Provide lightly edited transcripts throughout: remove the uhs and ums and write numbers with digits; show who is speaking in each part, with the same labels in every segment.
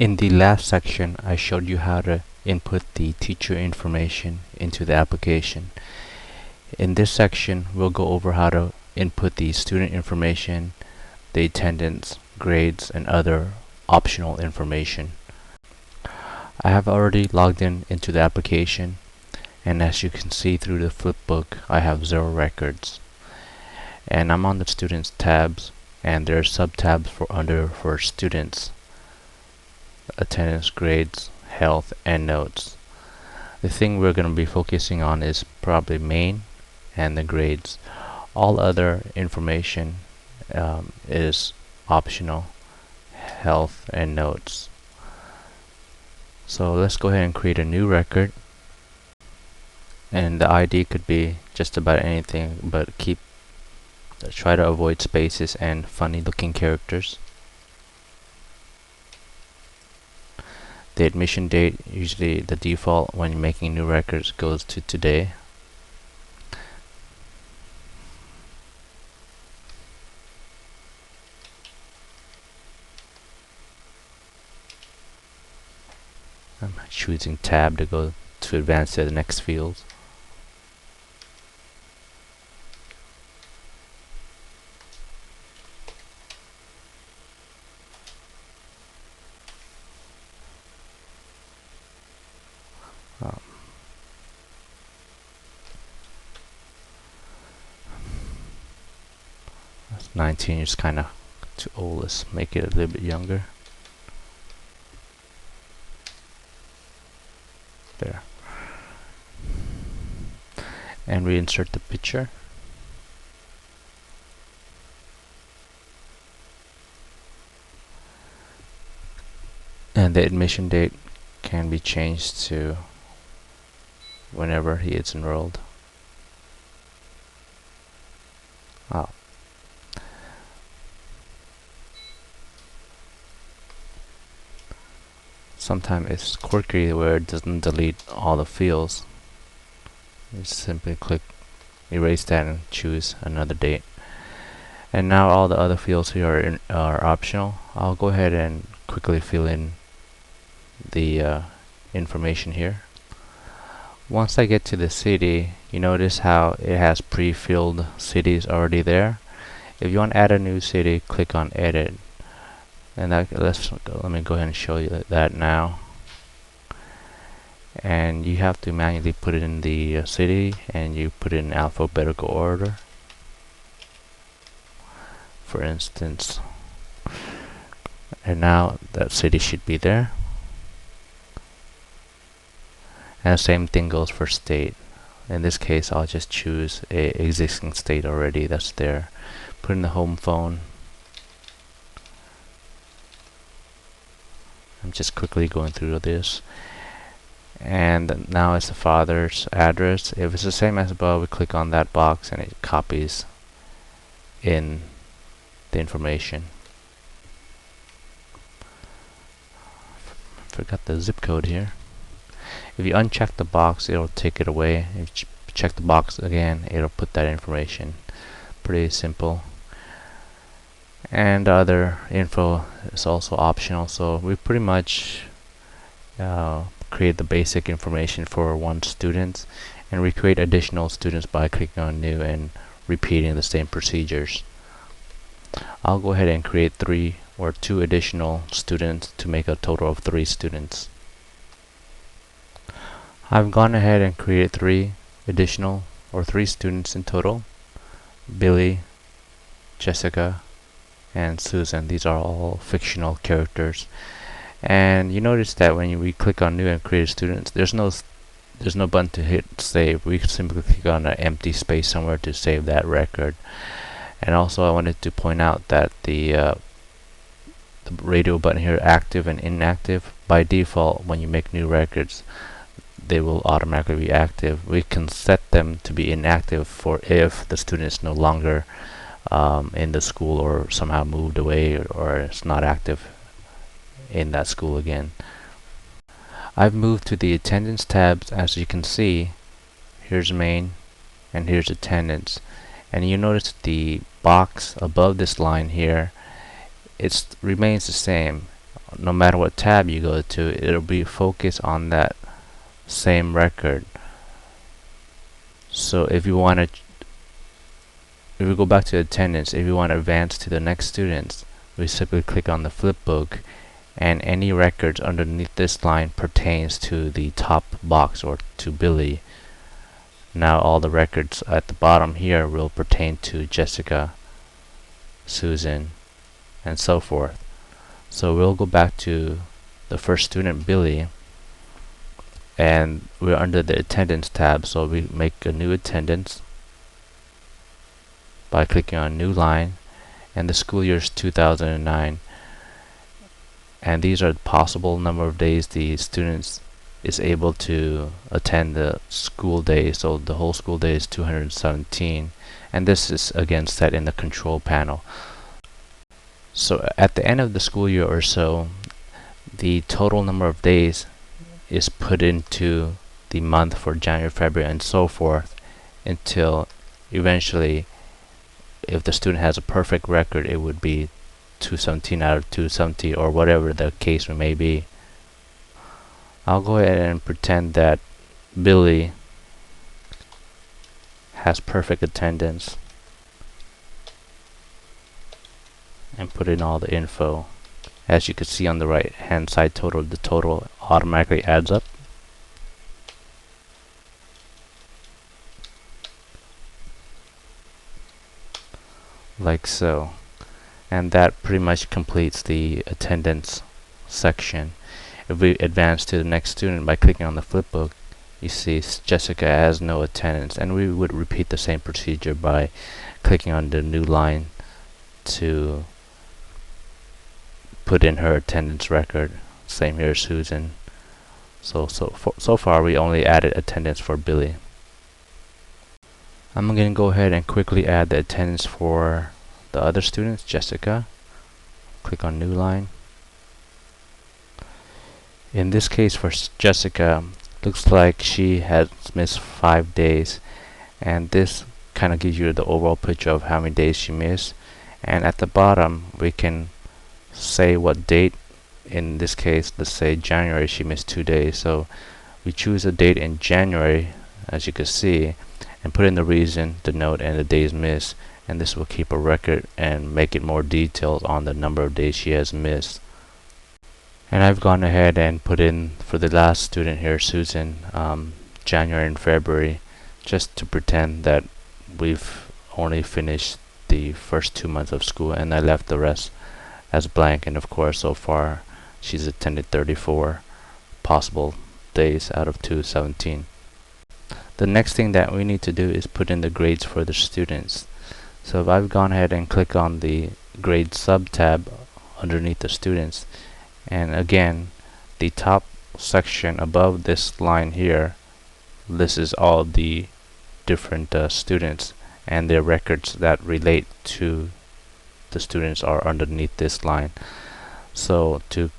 Speaker 1: In the last section, I showed you how to input the teacher information into the application. In this section, we'll go over how to input the student information, the attendance, grades, and other optional information. I have already logged into the application, and as you can see through the flipbook, I have 0 records. And I'm on the students tabs, and there are sub-tabs for students: attendance, grades, health, and notes. The thing we're going to be focusing on is probably main and the grades. All other information is optional: health and notes. So let's go ahead and create a new record, and the ID could be just about anything, but try to avoid spaces and funny looking characters. The admission date, usually the default when you're making new records, goes to today. I'm choosing tab to go to advance to the next field. That's 19 is kind of too old. Let's make it a little bit younger. There. And reinsert the picture. And the admission date can be changed to whenever he is enrolled. Oh. Sometimes it's quirky where it doesn't delete all the fields. You simply click erase that and choose another date. And now all the other fields here are optional. I'll go ahead and quickly fill in the information here. Once I get to the city, you notice how it has pre-filled cities already there. If you want to add a new city, click on edit, and let me go ahead and show you that now. And you have to manually put it in the city, and you put it in alphabetical order. For instance, and now that city should be there. And the same thing goes for state. In this case, I'll just choose a existing state already that's there. Put in the home phone. I'm just quickly going through this. And now it's the father's address. If it's the same as above, we click on that box and it copies in the information. Forgot the zip code here. If you uncheck the box, it'll take it away. If you check the box again, it'll put that information. Pretty simple. And the other info is also optional, so we pretty much create the basic information for one student, and we create additional students by clicking on new and repeating the same procedures. I'll go ahead and create 3 or 2 additional students to make a total of 3 students. I've gone ahead and created 3 additional or 3 students in total: Billy, Jessica, and Susan. These are all fictional characters. And you notice that when we click on new and create students, there's no button to hit save. We simply click on an empty space somewhere to save that record. And also I wanted to point out that the radio button here, active and inactive, by default when you make new records they will automatically be active. We can set them to be inactive for if the student is no longer in the school or somehow moved away or it's not active in that school again. I've moved to the attendance tabs. As you can see, here's main and here's attendance, and you notice the box above this line here, it remains the same. no matter what tab you go to, it'll be focused on that same record. So if you want to, if we go back to attendance, if you want to advance to the next students, we simply click on the flipbook, and any records underneath this line pertains to the top box or to Billy. Now all the records at the bottom here will pertain to Jessica, Susan, and so forth. So we'll go back to the first student, Billy, and we're under the attendance tab, so we make a new attendance by clicking on new line, and the school year is 2009, and these are the possible number of days the students is able to attend the school day. So the whole school day is 217, and this is again set in the control panel. So at the end of the school year or so, the total number of days is put into the month for January, February, and so forth, until eventually, if the student has a perfect record, it would be 217 out of 270, or whatever the case may be. I'll go ahead and pretend that Billy has perfect attendance and put in all the info. As you can see on the right hand side total, the total automatically adds up. Like so. And that pretty much completes the attendance section. If we advance to the next student by clicking on the flipbook, you see Jessica has no attendance, and we would repeat the same procedure by clicking on the new line to put in her attendance record. Same here, Susan. So far we only added attendance for Billy. I'm going to go ahead and quickly add the attendance for the other students, Jessica. Click on new line. In this case for Jessica, looks like she has missed 5 days, and this kind of gives you the overall picture of how many days she missed. And at the bottom we can say what date. In this case, let's say January, she missed 2 days, so we choose a date in January, as you can see, and put in the reason, the note, and the days missed, and this will keep a record and make it more detailed on the number of days she has missed. And I've gone ahead and put in for the last student here, Susan, January and February, just to pretend that we've only finished the first 2 months of school, and I left the rest as blank. And of course, so far she's attended 34 possible days out of 217. The next thing that we need to do is put in the grades for the students. So if I've gone ahead and click on the grade sub tab underneath the students, and again the top section above this line here lists all the different students, and their records that relate to the students are underneath this line. So to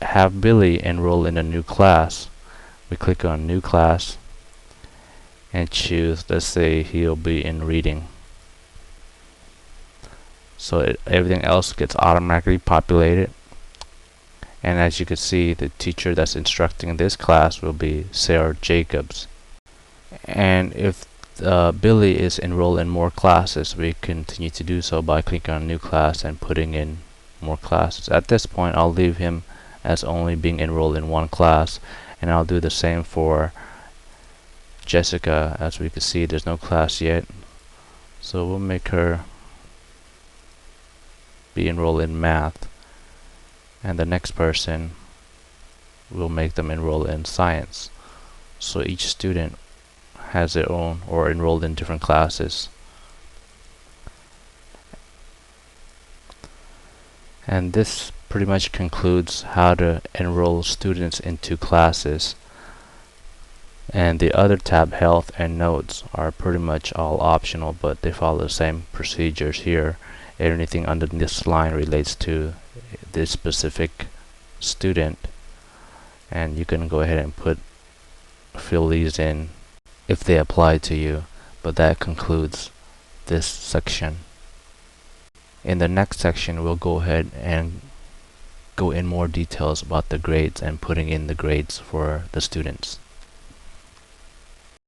Speaker 1: have Billy enroll in a new class, we click on new class and choose, let's say he'll be in reading. So everything else gets automatically populated, and as you can see, the teacher that's instructing this class will be Sarah Jacobs. And if Billy is enrolled in more classes, we continue to do so by clicking on new class and putting in more classes. At this point, I'll leave him as only being enrolled in one class, and I'll do the same for Jessica. As we can see, there's no class yet, so we'll make her be enrolled in math, and the next person will make them enroll in science. So each student has their own, or enrolled in different classes. And this pretty much concludes how to enroll students into classes. And the other tab, health and notes, are pretty much all optional, but they follow the same procedures here. Anything under this line relates to this specific student, and you can go ahead and fill these in if they apply to you. But that concludes this section. In the next section, we'll go ahead and go in more details about the grades and putting in the grades for the students.